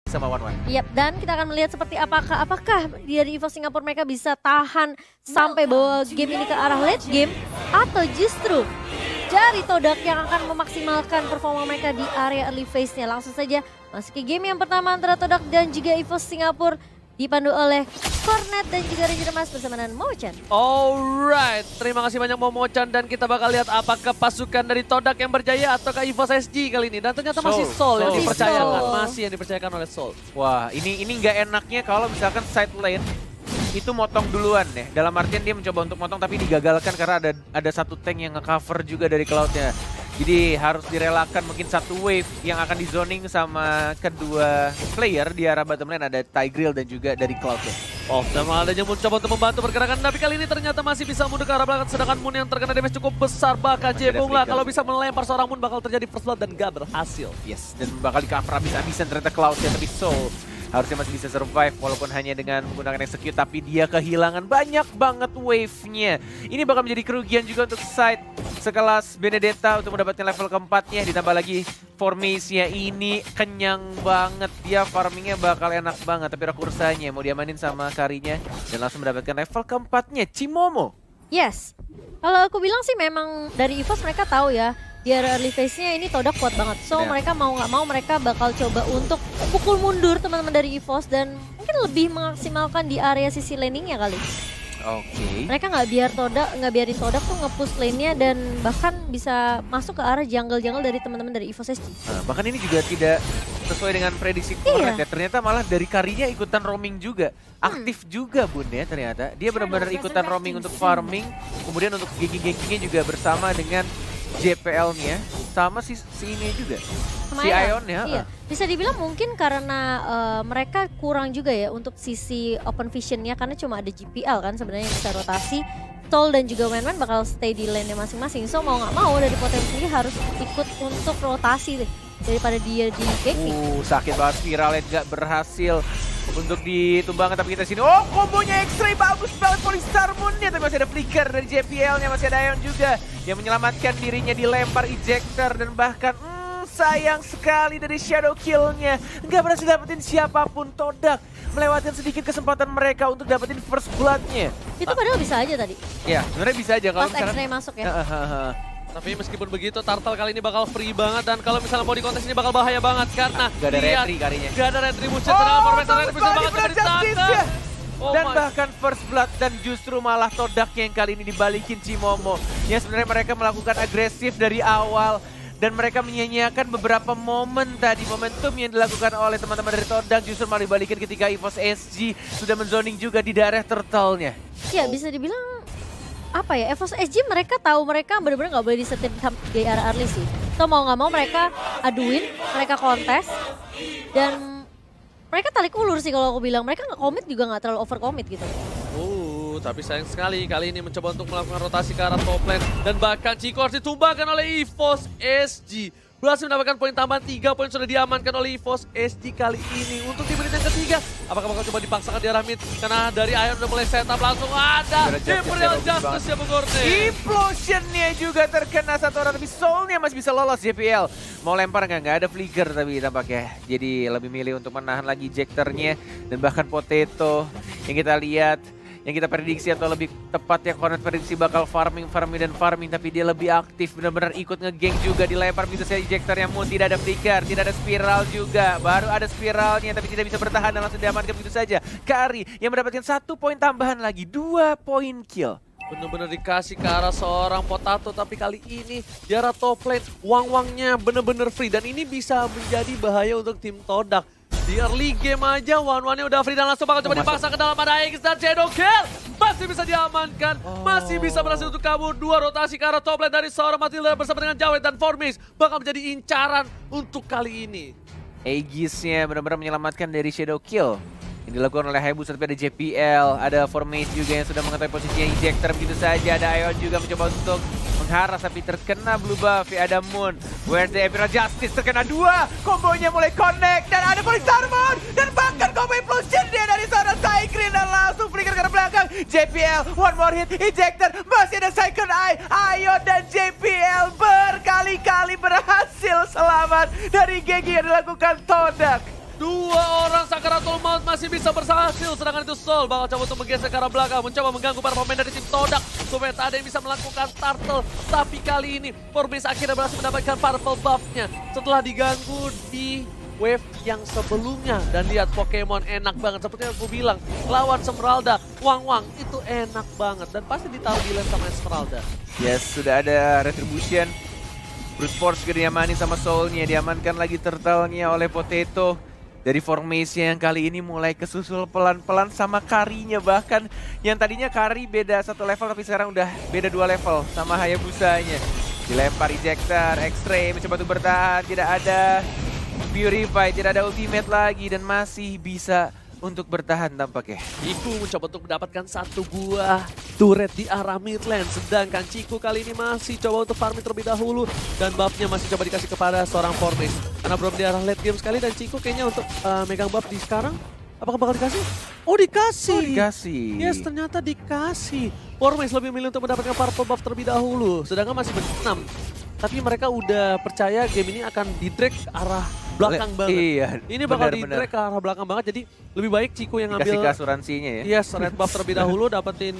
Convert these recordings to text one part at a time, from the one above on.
sama One. Yap, dan kita akan melihat seperti apakah dari EVOS Singapura mereka bisa tahan sampai bawa game ini ke arah late game, atau justru dari Todak yang akan memaksimalkan performa mereka di area early phase-nya. Langsung saja masuk ke game yang pertama antara Todak dan juga EVOS Singapura, dipandu oleh Cornet dan juga Ranger Mas bersama dengan Mo-chan. Alright, terima kasih banyak Mo-chan, dan kita bakal lihat apakah pasukan dari Todak yang berjaya ataukah EVOS SG kali ini. Dan ternyata masih Soul yang dipercayakan, masih yang dipercayakan oleh Soul. Wah, ini nggak enaknya kalau misalkan side lane itu motong duluan ya. Dalam artian dia mencoba untuk motong tapi digagalkan karena ada satu tank yang nge-cover juga dari Cloud-nya. Jadi harus direlakan mungkin satu wave yang akan di zoning sama kedua player di arah bottom lane, ada Tigreal dan juga dari Cloud-nya. Oh, dan malah adanya Moon coba untuk membantu pergerakan, tapi kali ini ternyata masih bisa mundur ke arah belakang, sedangkan Moon yang terkena damage cukup besar. Bahkan Jebong lah, kalau bisa melempar seorang Moon bakal terjadi first blood dan gak berhasil. Yes, dan bakal di-cover habis-habisan ternyata Cloud-nya, tapi Soul harusnya masih bisa survive walaupun hanya dengan menggunakan execute, tapi dia kehilangan banyak banget wave-nya. Ini bakal menjadi kerugian juga untuk side sekelas Benedetta untuk mendapatkan level keempatnya, ditambah lagi formasinya ini kenyang banget. Dia farmingnya bakal enak banget, tapi rekursanya mau diamanin sama Karinya dan langsung mendapatkan level keempatnya, Chimomo. Yes, kalau aku bilang sih memang dari EVOS mereka tahu ya, di area early phase-nya ini Todak kuat banget. So mereka mau nggak mau mereka bakal coba untuk pukul mundur teman-teman dari EVOS dan mungkin lebih memaksimalkan di area sisi laning-nya kali. Oke. Mereka nggak biarin Todak tuh nge-push lane-nya dan bahkan bisa masuk ke arah jungle-jungle dari teman-teman dari EVOS SG. Nah, bahkan ini juga tidak sesuai dengan prediksi Cornet ya. Ternyata malah dari Karinya ikutan roaming juga. Aktif juga Bun ya ternyata. Dia benar-benar ikutan roaming untuk farming. Kemudian untuk ganking-gankingnya juga bersama dengan JPL-nya. Sama si ini juga. Si Ion ya. Iya. Bisa dibilang mungkin karena mereka kurang juga ya untuk sisi open vision-nya. Karena cuma ada GPL kan sebenarnya yang bisa rotasi. Sol dan juga Wen bakal stay di lane-nya masing-masing. So mau nggak mau dari potensinya harus ikut untuk rotasi deh. Daripada dia di ganking. Sakit banget, Spiralet nggak berhasil untuk ditumbangkan, tapi kita sini. Oh, kombonya X-Ray bagus banget Polystar Moon-nya, tapi masih ada flicker dari JPL-nya, masih ada Ion juga yang menyelamatkan dirinya, dilempar ejector dan bahkan sayang sekali dari Shadow Kill-nya nggak berhasil dapetin siapapun. Todak melewatkan sedikit kesempatan mereka untuk dapetin first blood-nya. Itu padahal bisa aja tadi. Ya, sebenarnya bisa aja kalau misalkan X-Ray masuk ya. Tapi meskipun begitu, Turtle kali ini bakal free banget, dan kalau misalnya mau di kontes ini bakal bahaya banget karena gak ada retri Karinya. Gak ada retribution, sedangkan formation bisa banget ditangkap. Dan bahkan first blood, dan justru malah Todak yang kali ini dibalikin Chimomo. Yang sebenarnya mereka melakukan agresif dari awal dan mereka menyia-nyiakan beberapa momen tadi, momentum yang dilakukan oleh teman-teman dari Todak justru malah dibalikin ketika EVOS SG sudah menzoning juga di daerah turtle-nya. Ya bisa dibilang apa ya, EVOS SG mereka tahu mereka benar-benar nggak boleh disetir di area early sih. So mau nggak mau mereka aduin, mereka kontes dan mereka tarik ulur sih kalau aku bilang. Mereka nggak komit juga nggak terlalu over commit gitu. Tapi sayang sekali kali ini mencoba untuk melakukan rotasi ke arah top lane dan bahkan Cikors ditumbangkan oleh EVOS SG. Berhasil mendapatkan poin tambahan, 3 poin sudah diamankan oleh EVOS SG kali ini. Untuk di menit yang ketiga, apakah bakal coba dipaksakan di arah mid? Karena dari Ion udah mulai setup, langsung ada Imperial Justice ya Bung Gorne. Implosion-nya juga terkena satu orang, tapi Soul-nya masih bisa lolos JPL. Mau lempar nggak ada flicker tapi tampaknya. Jadi lebih milih untuk menahan lagi ejector-nya dan bahkan Potato yang kita lihat, yang kita prediksi atau lebih tepat yang Cornet prediksi bakal farming, tapi dia lebih aktif, benar-benar ikut nge-gank juga, dilempar begitu saja ejector yang Moon, tidak ada flicker, tidak ada spiral juga, baru ada spiralnya tapi tidak bisa bertahan dan langsung diamankan begitu saja. Kari yang mendapatkan 1 poin tambahan lagi, 2 poin kill. Bener-bener dikasih ke arah seorang Potato, tapi kali ini di arah top lane, Wang-Wangnya bener-bener free dan ini bisa menjadi bahaya untuk tim Todak. Di early game aja, One-One-nya udah free dan langsung bakal coba dipaksa ke dalam, ada X dan Shadow Kill. Masih bisa diamankan, masih bisa berhasil untuk kabur. 2 rotasi ke arah top lane dari seorang Matilda bersama dengan Jawet dan Formis. Bakal menjadi incaran untuk kali ini. Aegis-nya benar-benar menyelamatkan dari Shadow Kill. Yang dilakukan oleh Hayabusa, tapi ada JPL, ada Formate juga yang sudah mengetahui posisinya ejector begitu saja. Ada Ion juga mencoba untuk mengharas tapi terkena blue buff. Ada Moon, where the Imperial Justice terkena 2, kombonya mulai connect dan ada Polystar Moon dan bahkan combo implosion dia dari seorang Tigreal dan langsung flicker ke belakang. JPL, one more hit, ejector, masih ada second eye. Ion dan JPL berkali-kali berhasil selamat dari GG yang dilakukan Todak. 2 Sakaratul Maut masih bisa berhasil. Sedangkan itu Soul bakal coba untuk menggeser ke arah belakang. Mencoba mengganggu para pemain dari tim Todak. Supaya tak ada yang bisa melakukan turtle. Tapi kali ini Formis akhirnya berhasil mendapatkan purple buff-nya. Setelah diganggu di wave yang sebelumnya. Dan lihat Pokemon enak banget. Seperti yang aku bilang. Lawan Esmeralda. Wang itu enak banget. Dan pasti ditaruh di lane sama Esmeralda. Yes, sudah ada Retribution. Brute Force juga diamanin sama Soul-nya. Diamankan lagi turtle-nya oleh Potato. Dari formasi yang kali ini mulai kesusul pelan-pelan sama Karinya, bahkan yang tadinya Kari beda 1 level tapi sekarang udah beda 2 level sama Hayabusanya. Dilempar ejector, X-Ray mencoba untuk bertahan, tidak ada Purify, tidak ada ultimate lagi dan masih bisa untuk bertahan tampaknya. Ciku mencoba untuk mendapatkan 1 buah turret di arah mid lane. Sedangkan Ciku kali ini masih coba untuk farming terlebih dahulu. Dan buffnya masih coba dikasih kepada seorang Formis. Karena belum di arah late game sekali dan Ciku kayaknya untuk megang buff di sekarang. Apakah bakal dikasih? Oh dikasih! Oh dikasih. Yes ternyata dikasih. Formis lebih milih untuk mendapatkan purple buff terlebih dahulu. Sedangkan masih ber-6. Tapi mereka udah percaya game ini akan di-drag ke arah belakang banget. Iya, ini bakal di-drag ke arah belakang banget. Jadi lebih baik Ciku yang ngambil dikasih asuransinya ya. yes, red buff terlebih dahulu, dapetin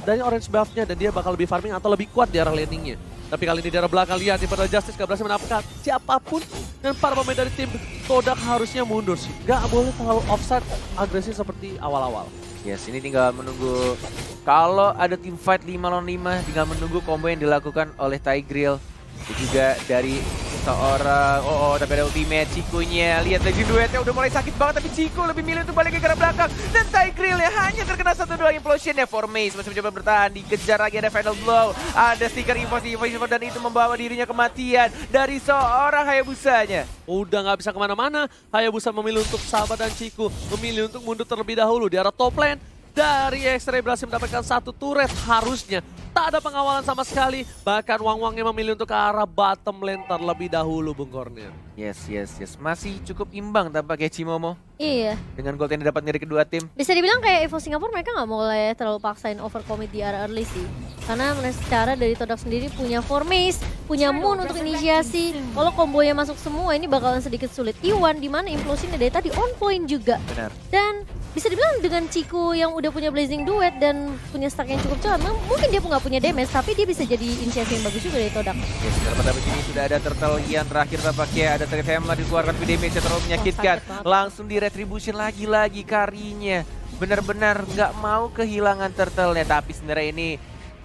dari orange buff-nya dan dia bakal lebih farming atau lebih kuat di arah laning-nya. Tapi kali ini di arah belakang lihat Imperial Justice gak berhasil mendapatkan siapapun dan para pemain dari tim Todak harusnya mundur sih. Gak boleh terlalu offside agresif seperti awal-awal. Yes, ini tinggal menunggu kalau ada tim fight 5 lawan 5, tinggal menunggu combo yang dilakukan oleh Tigreal. Dan juga dari seorang tapi ada ultimate Cikunya. Lihat lagi duetnya udah mulai sakit banget tapi Ciku lebih milih untuk balik ke arah belakang dan Tigreal ya hanya terkena 1-2 implosion ya. Formis masih mencoba bertahan, dikejar lagi ada final blow, ada stiker info dan itu membawa dirinya kematian dari seorang Hayabusanya. Udah nggak bisa kemana-mana, Hayabusa memilih untuk sabar dan Ciku memilih untuk mundur terlebih dahulu di arah top lane. Dari X-Ray berhasil mendapatkan 1 turret harusnya. Tak ada pengawalan sama sekali. Bahkan Wang-Wangnya memilih untuk ke arah bottom lane terlebih dahulu Bung Cornel. Yes. Masih cukup imbang tampaknya Cimomo. Iya. Dengan gold yang didapat dari kedua tim. Bisa dibilang kayak Evo Singapura mereka nggak mulai terlalu paksain overcommit di area early sih. Karena secara dari Todak sendiri punya Formis, punya Moon untuk inisiasi. Kalau kombonya masuk semua ini bakalan sedikit sulit. Iwan dimana implosinnya dari tadi on point juga. Benar. Dan bisa dibilang dengan Ciku yang udah punya Blazing Duet dan punya stack yang cukup cepat, mungkin dia nggak punya damage, tapi dia bisa jadi inisiasi yang bagus juga dari Todak. Yes, pada begini sudah ada turtle yang terakhir tampaknya ada Target Hammer dikeluarkan, tapi damage yang terlalu menyakitkan. Langsung di retribution lagi-lagi Karinya. Benar-benar nggak mau kehilangan turtle-nya, tapi sebenarnya ini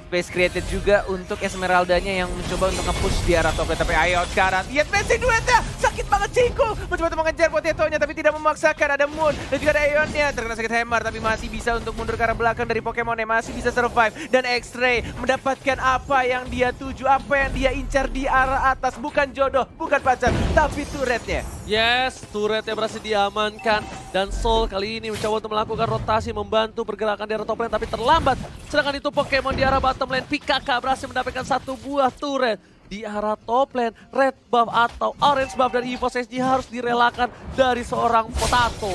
space created juga untuk Esmeraldanya yang mencoba untuk nge-push di arah top lane. Tapi ayo sekarang, lihat Blazing Duetnya, sakit banget Ciku. Mencoba untuk mengejar Potato-nya tapi tidak memaksakan, ada Moon dan juga ada Aeon-nya. Terkena sakit Hammer tapi masih bisa untuk mundur ke arah belakang dari Pokemon-nya, masih bisa survive. Dan X-Ray mendapatkan apa yang dia tuju, apa yang dia incar di arah atas. Bukan jodoh, bukan pacar, tapi turretnya. Yes, turretnya berhasil diamankan dan Soul kali ini mencoba untuk melakukan rotasi membantu pergerakan di arah top lane tapi terlambat. Sedangkan itu Pokemon di arah bottom lane PKK berhasil mendapatkan 1 buah turret. Di arah top lane, red buff atau orange buff dari EVOS SG harus direlakan dari seorang Potato.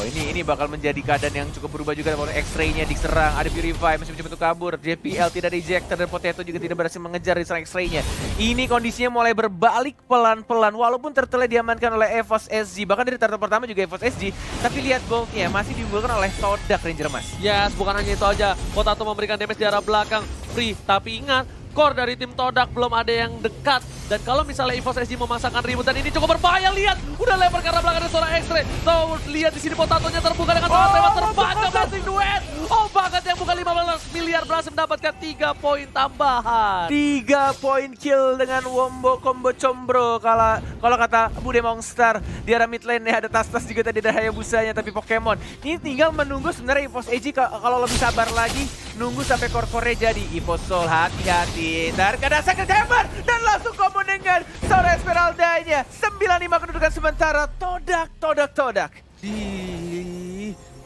Ini bakal menjadi keadaan yang cukup berubah juga. X-Ray-nya diserang, ada Purify masih mencoba untuk kabur. JPL tidak ada ejector dan Potato juga tidak berhasil mengejar diserang X-Ray-nya. Ini kondisinya mulai berbalik pelan-pelan walaupun turtle diamankan oleh EVOS SG. Bahkan dari turtle pertama juga EVOS SG. Tapi lihat gold-nya masih diunggulkan oleh Todak Ranger Mas. Yes, bukan hanya itu aja. Potato memberikan damage di arah belakang free. Tapi ingat, core dari tim Todak belum ada yang dekat. Dan kalau misalnya EVOS SG memaksakan ribut dan ini cukup berbahaya, lihat udah lempar ke arah belakang seorang X-Ray. Tahu lihat di sini Potatonya terbuka dengan sangat lewat terbaca Blazing Duet. Oh banget yang bukan 15 miliar berhasil mendapatkan 3 poin tambahan. 3 poin kill dengan wombo combo combro kalau kata Bude Monster. Di arah mid lane ada Tas-Tas juga tadi ada Hayabusanya, tapi Pokemon ini tinggal menunggu sebenarnya EVOS SG kalau lebih sabar lagi nunggu sampai core-core jadi. EVOS Soul hati-hati, terkena sakit Hammer dan langsung combo dengan seorang Esmeraldanya. 95 kedudukan sementara Todak.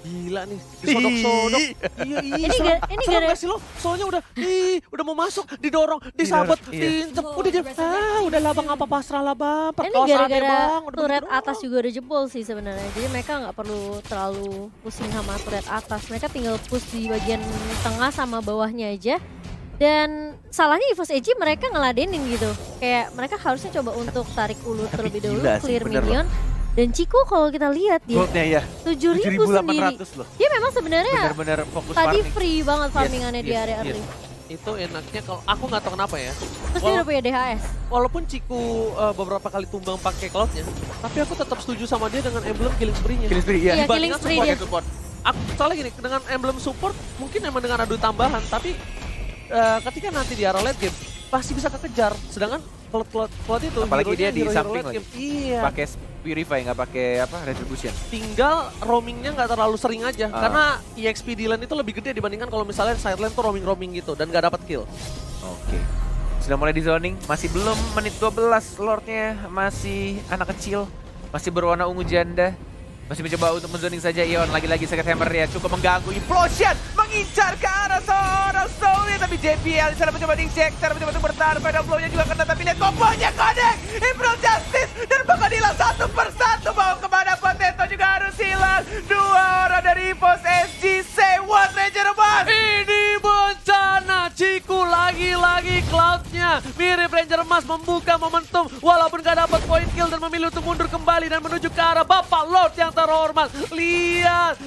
Gila nih, disodok-sodok. Iya, ini serem gak sih lo? Soalnya udah mau masuk, didorong, disabet, diincep. Udah dia, udahlah bang, apa pasrah lah bang. Ini gara-gara turret atas juga udah jebol sih sebenarnya. Jadi mereka nggak perlu terlalu pusing sama turret atas. Mereka tinggal push di bagian tengah sama bawahnya aja. Dan salahnya EVOS SG mereka ngeladenin gitu. Kayak mereka harusnya coba untuk tarik ulur terlebih dahulu, clear minion. Dan Ciku kalau kita lihat dia Goldnya ya. 7.000 sendiri. 7.800 loh. Dia memang sebenarnya Bener-bener fokus tadi farming. free banget farmingannya di yes, area yes. early. Itu enaknya kalau aku nggak tahu kenapa ya. Terus dia udah punya DHS. Walaupun Ciku beberapa kali tumbang pakai cloudnya, tapi aku tetap setuju sama dia dengan emblem killing spree-nya. Killing spree, iya. Iya, Dibandingkan killing spree support dia. ya, support. Aku soalnya gini, dengan emblem support mungkin emang dengan adu tambahan, tapi ketika nanti di arah late game pasti bisa kekejar. Sedangkan cloud itu Apalagi dia di hero-hero samping late lagi. game. Iya. Pakai Purify, nggak pakai apa retribution. Tinggal roamingnya nggak terlalu sering aja, karena EXP di lane itu lebih gede dibandingkan kalau misalnya side lane tuh roaming gitu dan nggak dapat kill. Oke. Sudah mulai di zoning, masih belum menit 12, Lordnya masih anak kecil, masih berwarna ungu janda. Masih mencoba untuk menzoning saja Ion, lagi-lagi Second Hammer ya cukup mengganggu. Implosion mengincar ke arah seorang Soulnya, tapi JPL di sana mencoba di-injector, mencoba untuk bertahan. Final blow-nya juga kena, tapi lihat kombonya connect. Impro Justice dan bakal hilang satu persatu. Mau kemana Potato juga harus hilang. Dua orang dari EVOS SG, say what Ranger Mas. Ini bencana, Ciku lagi-lagi cloudnya. Mirip Ranger Emas membuka momentum walaupun gak dapat point kill dan memilih untuk mundur kembali dan menuju ke arah Bapak Lord yang terhormat. Lihat.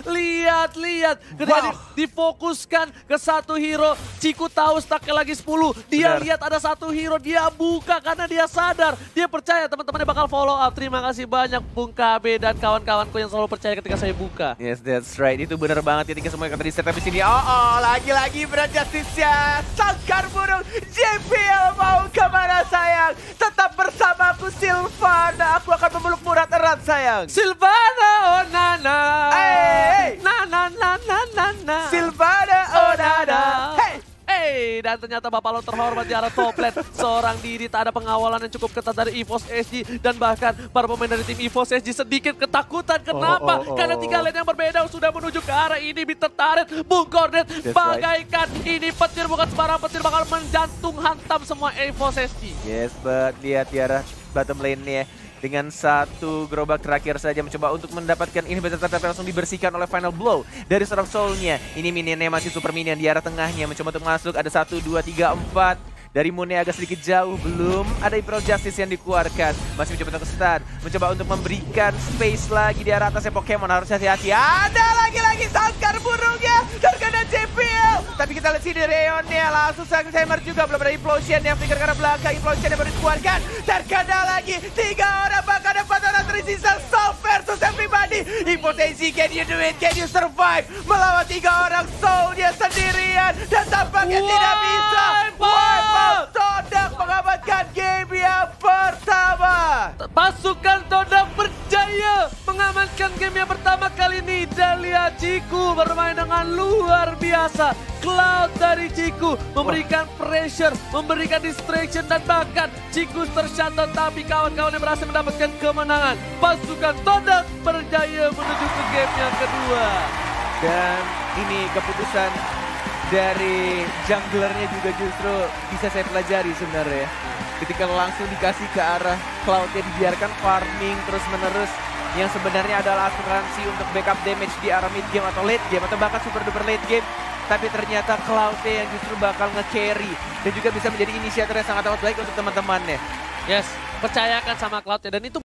Ketika difokuskan ke satu hero, Ciku tahu stacknya lagi 10. Dia Benar. lihat ada satu hero, dia buka karena dia sadar. Dia percaya teman-temannya bakal follow up. Terima kasih banyak Bung KB dan kawan-kawanku yang selalu percaya ketika saya buka. Yes, that's right. Itu benar banget ketika semuanya kata di-set. Tapi sini, lagi-lagi berat Justice-nya. Sangkar burung, JPL mau kemana sayang? Tetap bersamaku Sylvana. Aku akan memeluk murat erat sayang. Silvana, oh nana. Hey. Na. Sylvana, oh nada. Hey, dan ternyata Bapak Lo terhormat di arah top lane. Seorang diri, tak ada pengawalan yang cukup ketat dari EVOS SG. Dan bahkan para pemain dari tim EVOS SG sedikit ketakutan. Kenapa? Karena 3 lane yang berbeda sudah menuju ke arah ini. Tertarik, Bung Cornet. Bagaikan ini petir, bukan sembarang petir, bakal menjantung hantam semua EVOS SG. Yes, but lihat di arah bottom lane-nya. Dengan satu gerobak terakhir saja mencoba untuk mendapatkan ini, tapi langsung dibersihkan oleh final blow dari seorang Soulnya. Ini minionnya masih super minion di arah tengahnya, mencoba untuk masuk. Ada 1, 2, 3, 4. Dari Moonnya agak sedikit jauh, belum ada Impro Justice yang dikeluarkan. Masih mencoba untuk stun, mencoba untuk memberikan space lagi di arah atasnya Pokemon. Harus hati-hati, ada lagi-lagi sangkar burungnya terkena JPL. Tapi kita lihat sini Reonnya, langsung Second Hammer juga. Belum ada Implosion yang flicker ke arah belakang. Implosion yang baru dikeluarkan, terkena lagi. 3 orang, bahkan 4 orang tersisa. Soul versus everybody. Impotensi, can you do it? Can you survive? Melawan 3 orang Soulnya sendirian. Dan tampaknya tidak bisa. Todak mengamankan game yang pertama. Pasukan Todak berjaya mengamankan game yang pertama kali ini. Dan lihat Ciku bermain dengan luar biasa. Cloud dari Ciku memberikan pressure, memberikan distraction, dan bahkan Ciku tershutdown, tapi kawan-kawannya berhasil mendapatkan kemenangan. Pasukan Todak berjaya menuju ke game yang kedua. Dan ini keputusan dari junglernya juga justru bisa saya pelajari sebenarnya. Ketika langsung dikasih ke arah Cloud-nya, dibiarkan farming terus-menerus. Yang sebenarnya adalah asuransi untuk backup damage di arah mid game atau late game atau bahkan super duper late game. Tapi ternyata Cloud-nya yang justru bakal nge-carry dan juga bisa menjadi inisiator yang sangat amat baik untuk teman-temannya. Yes, percayakan sama Cloud-nya, dan itu